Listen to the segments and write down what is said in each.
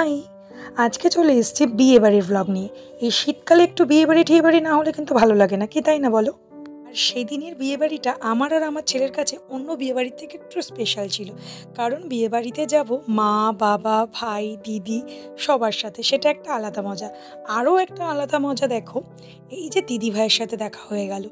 High, আজকে চলে এসেছি বিয়ে বাড়ির ব্লগ নিয়ে। এই শীতকালে একটু বিয়ে বাড়ি ঠিয়ে বাড়ি না হলে কিন্তু ভালো লাগে না, কি তাই না বলো? আর সেই দিনের বিয়ে বাড়িটা আমার আর আমার ছেলের কাছে অন্য বিয়ে বাড়ির থেকে একটু স্পেশাল ছিল। কারণ বিয়ে বাড়িতে যাব মা, বাবা, ভাই, দিদি সবার সাথে, সেটা একটা আলাদা মজা। আরও একটা আলাদা মজা দেখো, এই যে দিদি ভাইয়ের সাথে দেখা হয়ে গেল।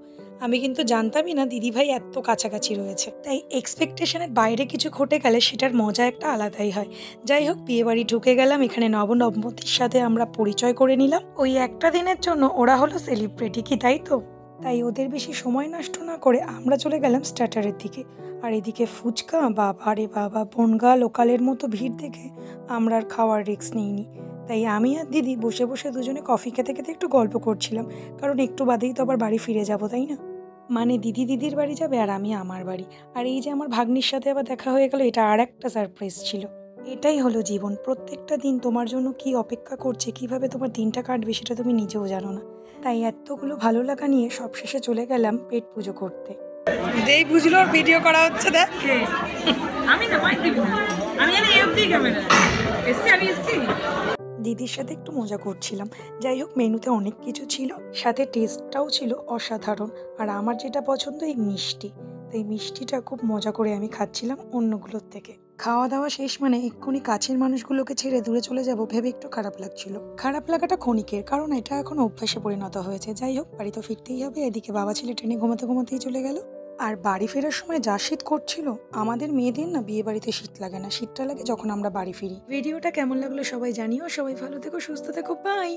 আমি কিন্তু জানতামই না দিদিভাই এত কাছাকাছি রয়েছে, তাই এক্সপেকটেশনের বাইরে কিছু ঘটে গেলে সেটার মজা একটা আলাদাই হয়। যাই হোক, বিয়ে বাড়ি ঢুকে গেলাম, এখানে নবদম্পতির সাথে আমরা পরিচয় করে নিলাম। ওই একটা দিনের জন্য ওরা হলো সেলিব্রিটি, কি তাই তো? তাই ওদের বেশি সময় নষ্ট না করে আমরা চলে গেলাম স্টার্টারের দিকে। আর এদিকে ফুচকা, বাবা রে বাবা, বনগা লোকালের মতো ভিড় দেখে আমরা আর খাওয়ার রিস্ক নিইনি। তাই আমি আর দিদি বসে বসে দুজনে কফি খেতে খেতে একটু গল্প করছিলাম, কারণ একটু বাদেই তো আবার বাড়ি ফিরে যাবো, তাই না? মানে দিদি দিদির বাড়ি যাবে আর আমি আমার বাড়ি। আর এই যে আমার ভাগ্নির সাথে আবার দেখা হয়ে গেল, এটা আর একটা সারপ্রাইজ ছিল। এটাই হলো জীবন, প্রত্যেকটা দিন তোমার জন্য কি অপেক্ষা করছে, কিভাবে তোমার দিনটা কাটবে সেটা তুমি নিজেও জানো না। তাই এতগুলো ভালো লাগা নিয়ে সবশেষে চলে গেলাম পেট পুজো করতে। যেই বুঝলো ভিডিও করা হচ্ছে, দেখ আমি না মাইক দিব না, আমি জানি এমডি ক্যামেরা এসছি, আমি এসছি। দিদির সাথে একটু মজা করছিলাম। যাই হোক, মেনুতে অনেক কিছু ছিল, সাথে টেস্টটাও ছিল অসাধারণ। আর আমার যেটা পছন্দ এই মিষ্টি, তাই মিষ্টিটা খুব মজা করে আমি খাচ্ছিলাম অন্যগুলোর থেকে। খাওয়া দাওয়া শেষ মানে এক্ষুনি কাছের মানুষগুলোকে ছেড়ে দূরে চলে যাব ভেবে একটু খারাপ লাগছিল। খারাপ লাগাটা ক্ষণিকের, কারণ এটা এখন অভ্যাসে পরিণত হয়েছে। যাই হোক, বাড়ি তো ফিরতেই হবে। এদিকে বাবা ছেলে ট্রেনে ঘুমাতে ঘুমাতেই চলে গেল। আর বাড়ি ফেরার সময় যা শীত করছিল, আমাদের মেয়েদের না বিয়ে বাড়িতে শীত লাগে না, শীতটা লাগে যখন আমরা বাড়ি ফিরি। ভিডিওটা কেমন লাগলো সবাই জানিও। সবাই ভালো থেকো, সুস্থ থেকো, বাই।